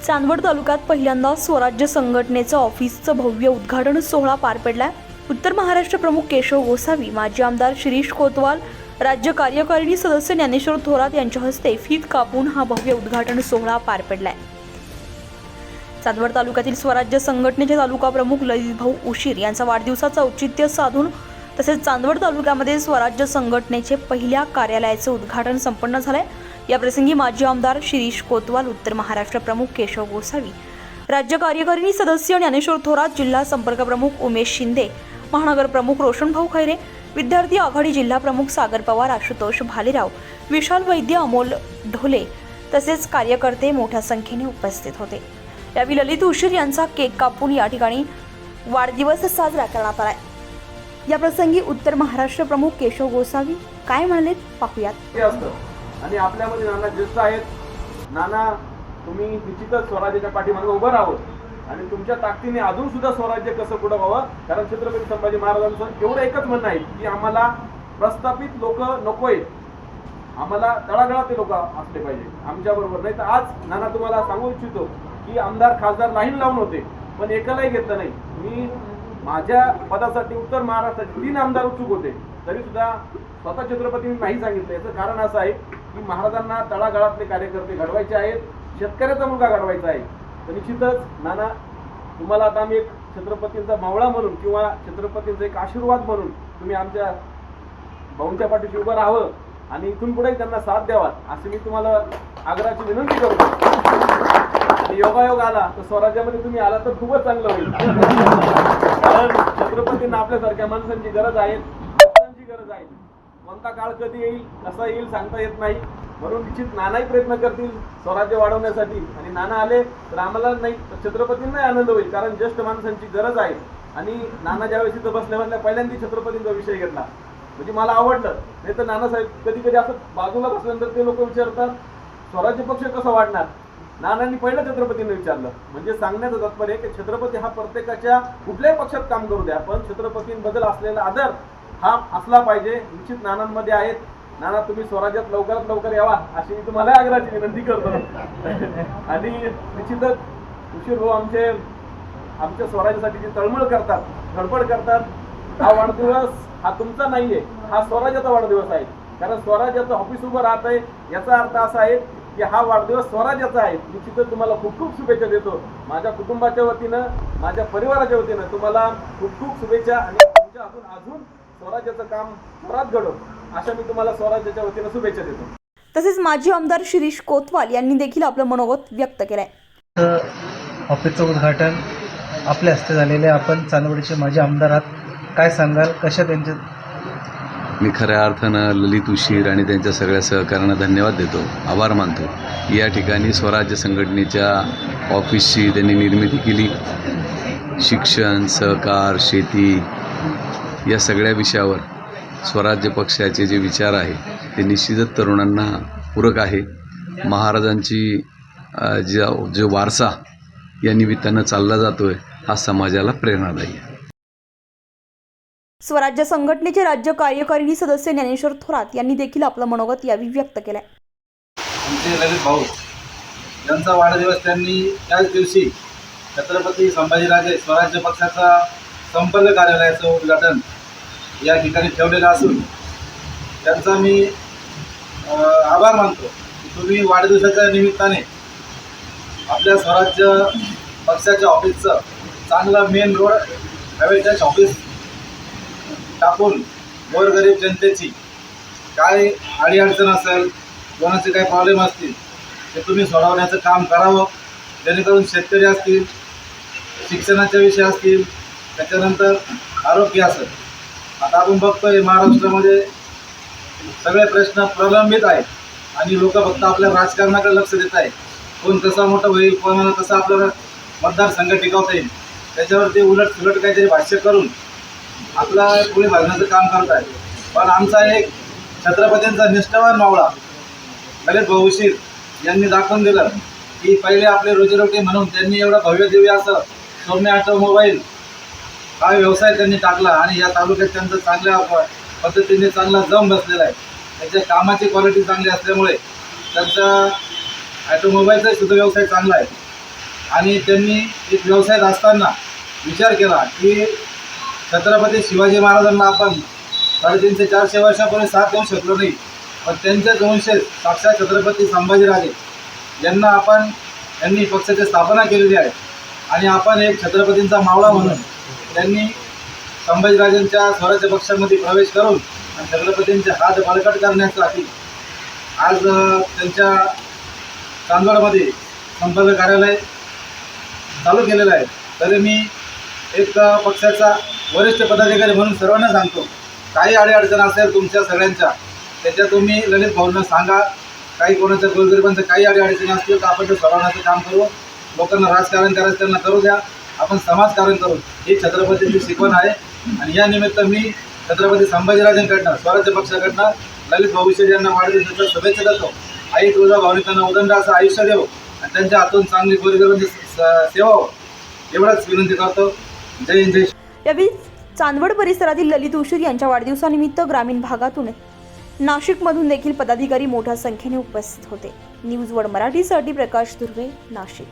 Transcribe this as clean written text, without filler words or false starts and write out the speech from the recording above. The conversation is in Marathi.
चांदवड तालुक्यात पहिल्यांदा स्वराज्य संघटनेचं ऑफिसचं भव्य उद्घाटन सोहळा पार पडलाय। उत्तर महाराष्ट्र प्रमुख केशव गोसावी, माजी आमदार शिरीष कोतवाल, राज्य कार्यकारिणी सदस्य ज्ञानेश्वर थोरात यांच्या हस्ते फीत कापून हा भव्य उद्घाटन सोहळा पार पडलाय। चांदवड तालुक्यातील स्वराज्य संघटनेचे तालुका प्रमुख ललित भाऊ उशीर यांचा वाढदिवसाचं औचित्य साधून तसेच चांदवड तालुक्यामध्ये स्वराज्य संघटनेचे पहिल्या कार्यालयाचे उद्घाटन संपन्न झाले। या प्रसंगी माजी आमदार शिरीष कोतवाल, उत्तर महाराष्ट्र प्रमुख केशव गोसावी, राज्य कार्यकारिणी सदस्य ज्ञानेश्वर थोरात, जिल्हा संपर्क प्रमुख उमेश शिंदे, महानगर प्रमुख रोशन भाऊ खैरे, विद्यार्थी आघाडी जिल्हा प्रमुख सागर पवार, आशुतोष भालेराव, विशाल वैद्य, अमोल ढोले तसेच कार्यकर्ते मोठ्या संख्येने उपस्थित होते। यावेळी ललित उशीर यांचा केक कापून या ठिकाणी वाढदिवस साजरा करण्यात आला। या प्रसंगी उत्तर महाराष्ट्र प्रमुख केशव गोसावी काय म्हणाले पाहूयात। आणि आपल्यामध्ये नाना ज्येष्ठ आहेत। नाना, तुम्ही निश्चितच स्वराज्याच्या पाठीमागे उभं राहावं आणि तुमच्या ताकदीने अजून सुद्धा स्वराज्य कसं पुढे व्हावं, कारण छत्रपती संभाजी महाराजांचं एवढं एकच म्हणणं आहे की आम्हाला प्रस्थापित लोक नकोय, आम्हाला तळागाळातले लोक असले पाहिजे आमच्याबरोबर। नाही तर आज नाना तुम्हाला सांगू इच्छितो की आमदार खासदार लाईन लावून होते पण एकालाही घेतलं नाही। मी माझ्या पदासाठी उत्तर महाराष्ट्रात 3 आमदार उत्सुक होते, तरी सुद्धा स्वतः छत्रपतींनी नाही सांगितलं। याचं कारण असं आहे की महाराजांना तळागाळातले कार्यकर्ते घडवायचे आहेत, शेतकऱ्याचा मुलगा घडवायचा आहे। तर निश्चितच नाना, तुम्हाला आता आम्ही एक छत्रपतींचा मावळा म्हणून किंवा छत्रपतींचा एक आशीर्वाद म्हणून तुम्ही आमच्या भाऊंच्या पाठीशी उभं राहावं आणि इथून पुढे त्यांना साथ द्यावा अशी मी तुम्हाला आग्रहाची विनंती करतो। आणि योगायोग आला तर स्वराज्यामध्ये तुम्ही आला तर खूपच चांगलं होईल, कारण छत्रपतींना आपल्यासारख्या माणसांची गरज आहे, भक्तांची गरज आहे। कोणता काळ कधी येईल कसा येईल सांगता येत नाही, म्हणून निश्चित नानाही प्रयत्न करतील स्वराज्य वाढवण्यासाठी। आणि नाना आले तर आम्हाला नाही तर छत्रपतींनाही आनंद होईल, कारण ज्येष्ठ माणसांची गरज आहे। आणि नाना ज्यावेळेस इथं बसल्यामधल्या पहिल्यांदा छत्रपतींचा विषय घेतला म्हणजे मला आवडलं। नाही तर नानासाहेब कधी कधी असं बाजूला बसल्यानंतर ते लोक विचारतात स्वराज्य पक्ष कसा वाढणार, नानांनी पहिलं छत्रपतींना विचारलं। म्हणजे सांगण्याचं तात्पर्य की छत्रपती हा प्रत्येकाच्या कुठल्याही पक्षात काम करू द्या पण छत्रपतींबद्दल असलेला आदर हा असला पाहिजे। निश्चित नानांमध्ये आहेत। नाना, तुम्ही स्वराज्यात लवकरात लवकर यावा अशी मी तुम्हाला आग्रहाची विनंती करतो। आणि निश्चितच उशीर भाऊ आमच्या स्वराज्यासाठी जी तळमळ करतात, धडपड करतात, हा वाढदिवस हा तुमचा नाहीये, हा स्वराज्याचा वाढदिवस आहे। कारण स्वराज्याचं ऑफिस उभं राहत आहे याचा अर्थ असा आहे की हा वाढदिवस स्वराज्याचा आहे। निश्चितच तुम्हाला खूप खूप शुभेच्छा देतो माझ्या कुटुंबाच्या वतीनं, माझ्या परिवाराच्या वतीनं तुम्हाला खूप खूप शुभेच्छा। आणि तुमच्या अजून स्वराज्याचं काम जोरात घडो अशा मी तुम्हाला स्वराज्याच्या वतीनं शुभेच्छा देतो। तसेच माजी आमदार शिरीष कोतवाल यांनी देखील आपलं मनोगत व्यक्त केलंय। ऑफिसचं उद्घाटन आपल्या हस्ते झालेले, आपण चांदवडचे माजी आमदार आहात, काय सांगाल, कशा त्यांच्या? मी खऱ्या अर्थानं ललित उशीर आणि त्यांच्या सगळ्या सहकार्यांना धन्यवाद देतो, आभार मानतो। या ठिकाणी स्वराज्य संघटनेच्या ऑफिसची त्यांनी निर्मिती केली। शिक्षण, सहकार, शेती या सगळ्या विषयावर स्वराज्य पक्षाचे जे विचार आहे ते निश्चितच तरुणांना पूरक आहे। महाराजांची जो वारसा या निमित्तानं चालला जातो आहे हा समाजाला प्रेरणादायी आहे। स्वराज्य संघटनेचे राज्य कार्यकारिणी सदस्य ज्ञानेश्वर थोरात यांनी देखील आपलं मनोगत यावेळी व्यक्त केलंय। आमचे ललित भाऊ यांचा वाढदिवस त्यांनी त्याच दिवशी छत्रपती संभाजीराजे स्वराज्य पक्षाचा संपर्क कार्यालयाचं उद्घाटन या ठिकाणी ठेवलेलं असून त्यांचा मी आभार मानतो की तुम्ही वाढदिवसाच्या निमित्ताने आपल्या स्वराज्य पक्षाच्या ऑफिसचं चांगलं मेन रोड हवेच्या ऑफिस टाकून गोरगरीब जनतेची काय अडीअडचण असेल, कोणाचे काही प्रॉब्लेम असतील ते तुम्ही सोडवण्याचं काम करावं, जेणेकरून शेतकरी असतील, शिक्षणाचे विषय असतील, त्याच्यानंतर आरोग्य असेल। आता आपण बघतोय महाराष्ट्रामध्ये सगळे प्रश्न प्रलंबित आहेत आणि लोक फक्त आपल्या राजकारणाकडे लक्ष देत आहेत, कोण कसा मोठं होईल, कोणाला कसं आपल्याला मतदारसंघ टिकवता येईल त्याच्यावरती उलट काहीतरी भाष्य करून आपला पुढे भागण्याचं काम करत आहे। पण आमचा एक छत्रपतींचा निष्ठावान मावळा ललित भाऊ उशीर यांनी दाखवून दिलं की पहिले आपले रोजीरोटी म्हणून त्यांनी एवढं भव्य दिव्य असं सौम्य ऑटोमोबाईल हा व्यवसाय त्यांनी टाकला आणि या तालुक्यात त्यांचं चांगल्या पद्धतीने चांगला जम बसलेला आहे। त्यांच्या कामाची क्वालिटी चांगली असल्यामुळे त्यांचा ऑटोमोबाईलचा सुद्धा व्यवसाय चांगला आहे। आणि त्यांनी एक व्यवसायात असताना विचार केला की छत्रपती शिवाजी महाराजांना आपण 350-400 वर्षापूर्वी साथ देऊ शकलो नाही, पण त्यांच्याच वंशज साक्षात छत्रपती संभाजीराजे यांनी पक्षाची स्थापना केलेली आहे आणि आपण एक छत्रपतींचा मावळा म्हणून त्यांनी संभाजीराजांच्या स्वराज्य पक्षामध्ये प्रवेश करून आणि छत्रपतींचे हात बळकट करण्यासाठी आज त्यांच्या चांदवडमध्ये संपर्क कार्यालय चालू केलेलं आहे. तरी मी एक पक्षाचा वरिष्ठ पदाधिकारी म्हणून सर्वांना सांगतो, काही अडीअडचण असेल तुमच्या सगळ्यांच्या त्याच्या तुम्ही ललित भाऊंना सांगा. काही कोणाच्या गोरगरिबांचं काही अडीअडचणी असतील तर आपण ते सोडवण्याचं काम करू. लोकांना राजकारण करायचं त्यांना करू द्या, आपण समाजकारण करू. ही छत्रपतींची शिकवण आहे आणि या निमित्त मी छत्रपती संभाजीराजांकडनं स्वराज्य पक्षाकडनं ललित भाऊ विषय यांना वाढदिवसाच्या शुभेच्छा देतो. आई तुळजाभवानी त्यांना उदंड असं आयुष्य देव आणि त्यांच्या हातून चांगली गोरगरिबांची सेवा हो एवढंच विनंती करतो. जय हिंद जय श्री. यावेळी चांदवड परिसरातील ललित उशीर यांच्या वाढदिवसानिमित्त ग्रामीण भागातून नाशिकमधून देखील पदाधिकारी मोठ्या संख्येने उपस्थित होते. न्यूज वन मराठीसाठी प्रकाश दुर्वे, नाशिक.